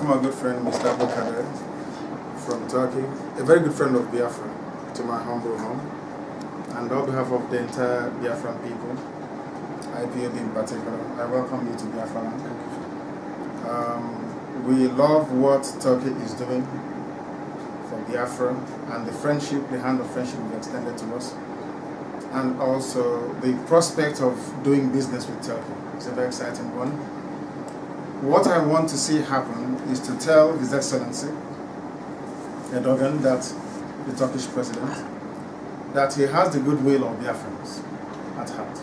welcome our good friend Mr. Abdulkader from Turkey, a very good friend of Biafra, to my humble home. And on behalf of the entire Biafran people, IPOB in particular, I welcome you to Biafra land. We love what Turkey is doing for Biafra and the friendship, the hand of friendship we've extended to us, and also the prospect of doing business with Turkey. It's a very exciting one. What I want to see happen is to tell His Excellency Erdogan, that the Turkish president, that he has the goodwill of Biafrans at heart.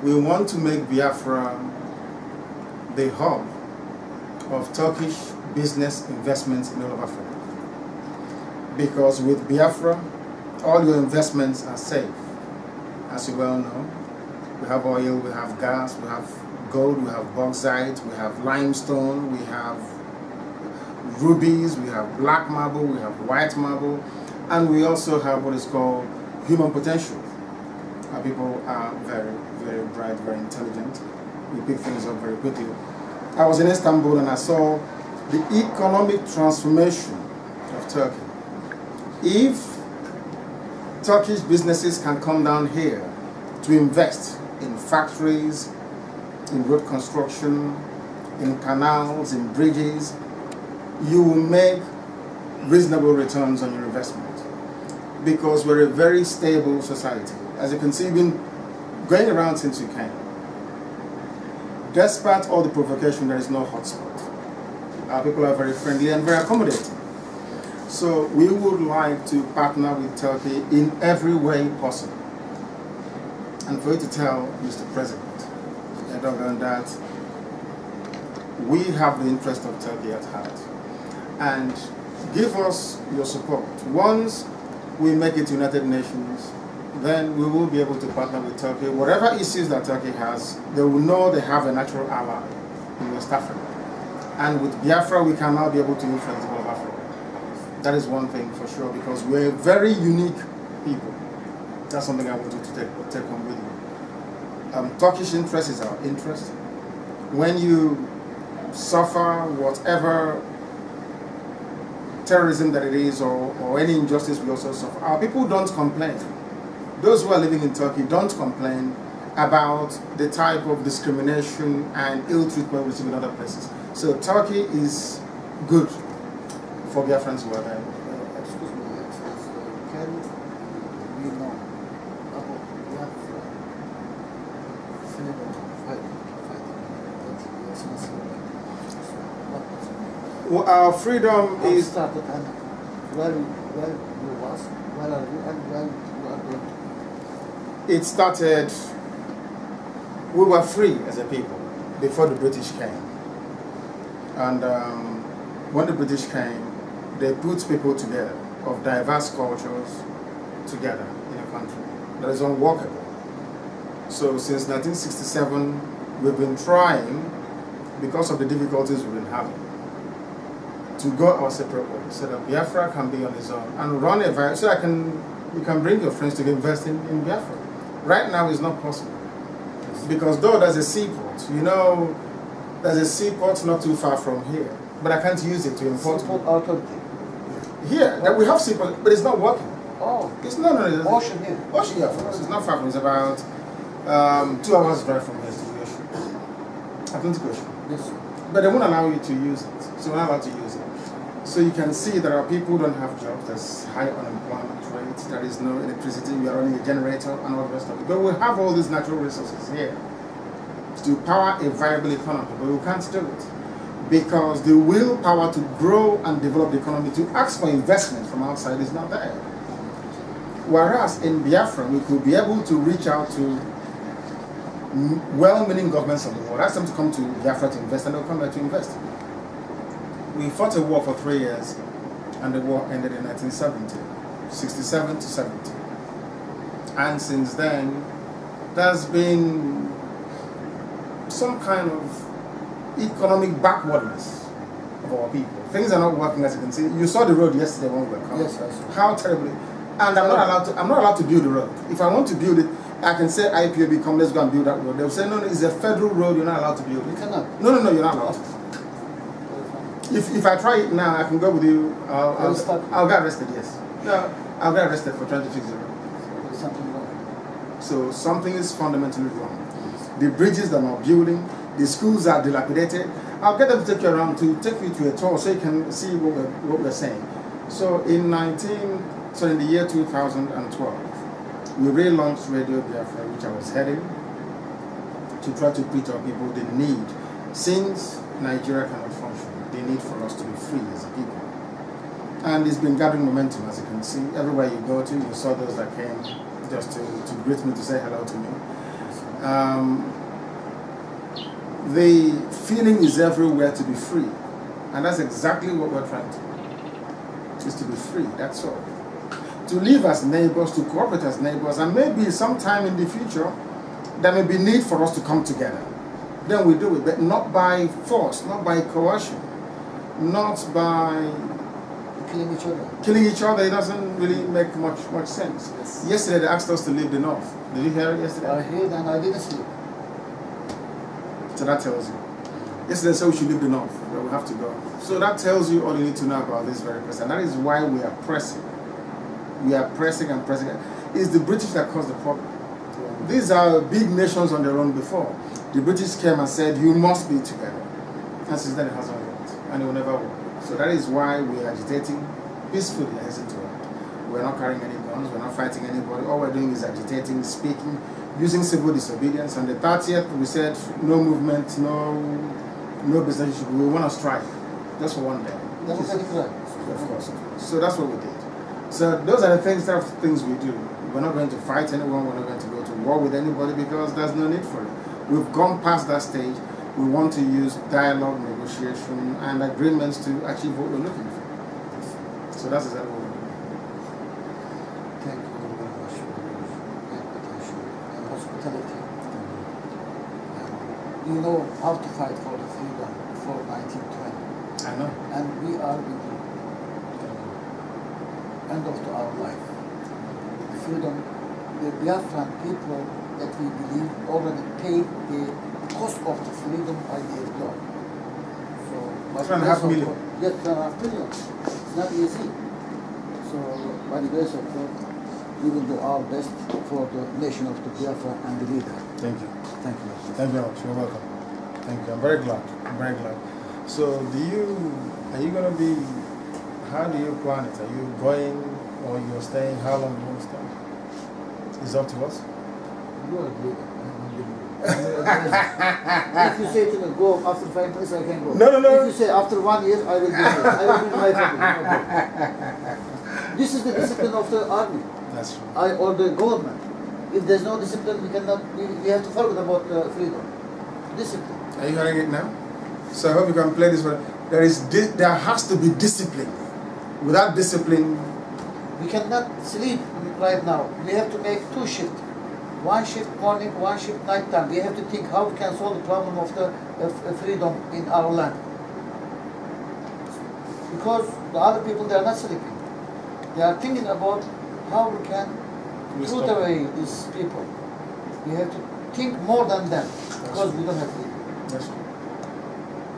We want to make Biafra the hub of Turkish business investments in all of Africa. Because with Biafra, all your investments are safe. As you well know, we have oil, we have gas, we have gold, we have bauxite, we have limestone, we have rubies, we have black marble, we have white marble, and we also have what is called human potential. Our people are very, very bright, very intelligent. We pick things up very quickly. I was in Istanbul and I saw the economic transformation of Turkey. If Turkish businesses can come down here to invest in factories, in road construction, in canals, in bridges, you will make reasonable returns on your investment. Because we're a very stable society. As you can see, we've been going around since we came. Despite all the provocation, there is no hotspot. Our people are very friendly and very accommodating. So we would like to partner with Turkey in every way possible. And for you to tell Mr. President Erdogan that we have the interest of Turkey at heart. And give us your support. Once we make it to United Nations, then we will be able to partner with Turkey. Whatever issues that Turkey has, they will know they have a natural ally in West Africa. And with Biafra, we can now be able to influence the whole of Africa. That is one thing for sure, because we're very unique people. That's something I want you to take home with you. Turkish interest is our interest. When you suffer whatever terrorism that it is, or any injustice we also suffer, our people don't complain. Those who are living in Turkey don't complain about the type of discrimination and ill treatment we receive in other places. So Turkey is good for Biafrans who are there. Excuse me, can we know about Biafra freedom fighting? Well, our freedom is started, and where you was, where are you, and where you are going? It started, we were free as a people before the British came. And when the British came, they put people together of diverse cultures together in a country that is unworkable. So since 1967, we've been trying, because of the difficulties we've been having, to go our separate ways so that Biafra can be on its own and run a virus, so you can bring your friends to invest in Biafra. Right now it's not possible. Because though there's a seaport, you know, there's a seaport not too far from here, but I can't use it to import. Seaport authority. Here, that we have seaport, but it's not working. Oh. It's no. Ocean here. Ocean here for us. It's not far from us. It's about 2 hours drive from here to the ocean. Atlantic Ocean. Yes. But they won't allow you to use it. So we're not allowed to use it. So you can see that our people don't have jobs. There's high unemployment rate. There is no electricity. We are running a generator and all the rest of it. But we have all these natural resources here to power a viable economy. But we can't do it because the willpower to grow and develop the economy, to ask for investment from outside, is not there. Whereas in Biafra, we could be able to reach out to well-meaning governments of the world, ask them to come to Biafra to invest, and they'll come back to invest. We fought a war for 3 years, and the war ended in 1970, 67 to 70. And since then, there's been some kind of economic backwardness of our people. Things are not working, as you can see. You saw the road yesterday when we were coming. Yes, I saw. How terribly. And I'm not allowed to build the road. If I want to build it, I can say IPOB, come, let's go and build that road. They'll say, no, it's a federal road, you're not allowed to build it. You cannot. No, you're not allowed. If I try it now, I can go with you. I'll get arrested. Yes. No, I'll get arrested for trying to fix it. There's something wrong. So something is fundamentally wrong. The bridges that I'm building, the schools are dilapidated. I'll get them to take you around to take you to a tour so you can see what we're saying. So in the year 2012, we relaunched Radio Biafra, which I was heading, to try to preach to our people the need, since Nigeria cannot function, the need for us to be free as a people. And it's been gathering momentum, as you can see. Everywhere you go to, you saw those that came just to greet me, to say hello to me. The feeling is everywhere to be free. And that's exactly what we're trying to do, is to be free, that's all. To live as neighbors, to cooperate as neighbors, and maybe sometime in the future, there may be need for us to come together. Then we do it, but not by force, not by coercion, not by Killing each other. killing each other. It doesn't really make much sense. Yes. Yesterday they asked us to leave the north. Did you hear it yesterday? I heard and I didn't sleep. So that tells you. Yesterday they said we should leave the north, but we have to go. So that tells you all you need to know about this very person. That is why we are pressing. We are pressing and pressing. It's the British that caused the problem. These are big nations on their own before. The British came and said, you must be together. And since then it hasn't worked. And it will never work. So that is why we are agitating peacefully, I hasten to add. We're not carrying any guns, we're not fighting anybody. All we're doing is agitating, speaking, using civil disobedience. On the 30th, we said no movement, no business. We want to strike, just for one day. Democratic right. Of course. So that's what we did. So those are the things we do. We're not going to fight anyone, we're not going to go to war with anybody because there's no need for it. We've gone past that stage. We want to use dialogue, negotiation, and agreements to achieve what we're looking for. So that's exactly what we're doing. Thank you very much for your invitation and hospitality. You know how to fight for the freedom before 1920. I know. And we are in the end of our life. The freedom, the Biafran people that we believe already paid the cost of the freedom by their blood. So, by the 2.5 grace of million. God- Yes, 2.5 million. It's not easy. So, by the grace of God, we will do our best for the nation of the Biafra and the leader. Thank you. Thank you. Thank you very much. You're welcome. Thank you. I'm very glad. I'm very glad. So are you going to be, how do you plan it? Are you going or you're staying? How long do you want to stay? It's up to us. You are a leader. If you say to me, go after 5 minutes, I can go. No. If you say after 1 year, I will be here. I will bring my family. No problem. This is the discipline of the army. That's true. Or the government. If there's no discipline, we have to forget about freedom. Discipline. Are you hearing it now? So I hope you can play this one. There has to be discipline. Without discipline, We cannot sleep right now. We have to make 2 shifts. 1 shift morning, 1 shift night time. We have to think how we can solve the problem of the freedom in our land. Because the other people, they are not sleeping. They are thinking about how we can put away these people. We have to think more than them because we don't have freedom. that's true.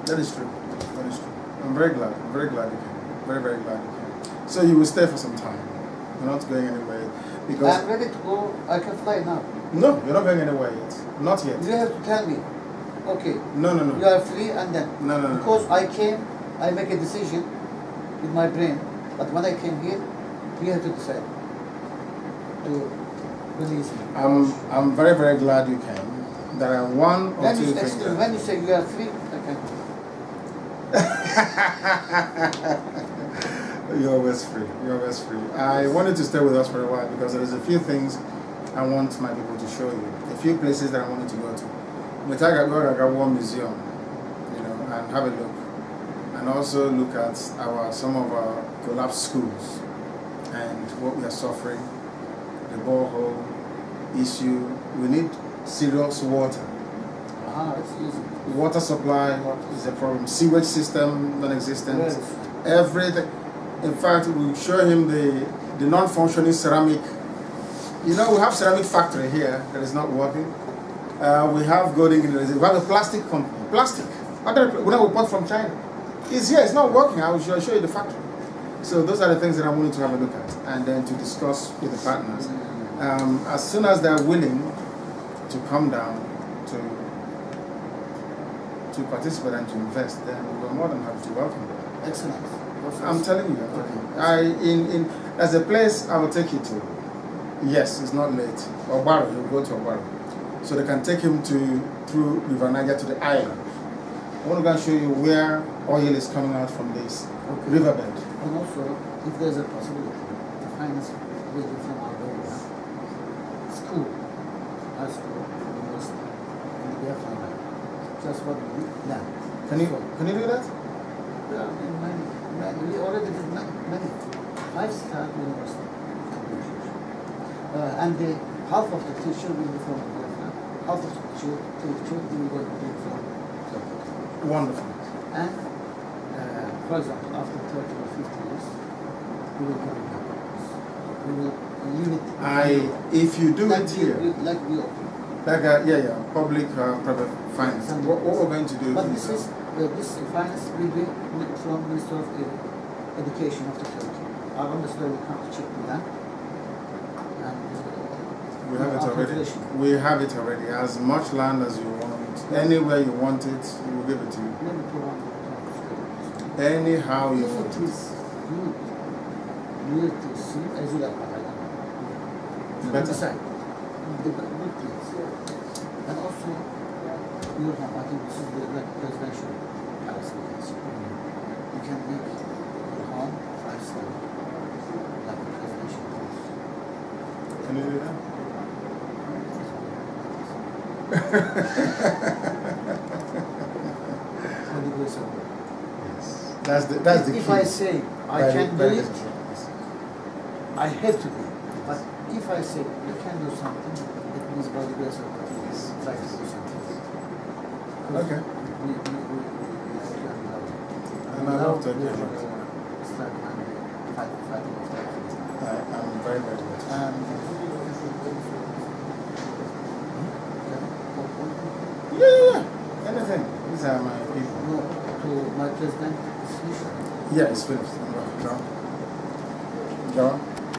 That is true. That is true. I'm very glad. I'm very glad you came. Very, very glad you came. So you will stay for some time. You're not going anywhere because I'm ready to go. I can fly now. no, you're not going anywhere yet. Not yet. You have to tell me, okay, No. you are free and then. No. Because I came, I make a decision with my brain, but when I came here, you have to decide to release me. I'm very, very glad you came. There are one or When two you, things. when you say you are free, I can go. You're always free. You're always free. I wanted to stay with us for a while because there's a few things I want my people to show you. A few places that I wanted to go to. Metaga War Museum, and have a look. And also look at some of our collapsed schools and what we are suffering, the borehole issue. We need serious water. It's easy. Water supply is a problem. Sewage system non-existent. Yes. Everything. In fact, we show him the non-functioning ceramic. We have ceramic factory here that is not working. We have golden ingredients. We have a plastic company. Plastic. We bought from China. It's here, it's not working. I'll show you the factory. So those are the things that I'm willing to have a look at and then to discuss with the partners. As soon as they're willing to come down to participate and to invest, then we're more than happy to welcome them. Excellent. I'm telling you. There's a place I will take you to. Yes, it's not late. Obaro, you go to Obaro. So they can take him through River Niger to the island. I want to go and show you where oil is coming out from this riverbed. And also, if there's a possibility to finance with from our area, school, high school, university, in the Biafra land. Just what we need now. Can you do that? Well, we already did many. 5-star university. And half of the teacher will be from Biafra, half of the teacher will be from Turkey. Wonderful. And, for example, after 30 or 50 years, we will come back. We will limit. If you do it here, like we open. Like public-private finance. What we're going to do But is this finance will be from Minister of Education of the Turkey. Our minister will come to check with them. And we have it already. We have it already. As much land as you want, anywhere you want it, we will give it to you. Anyhow you want it. If it is good, near to see as you like. Better. Decide. The good things. And also, your home, I think this is like presidential palace vacancy. You can make your home 5-star, like a presidential house. Can you do that? Yes. That's the key. If I say I can't do it, I have to do it. But if I say you can do something, it means by the grace of God, try to do something. Okay. And I love Turkey. I'm very, very good. Yeah. Anything. These are my people. No, to my president is finished. Yeah, it's finished. Go on.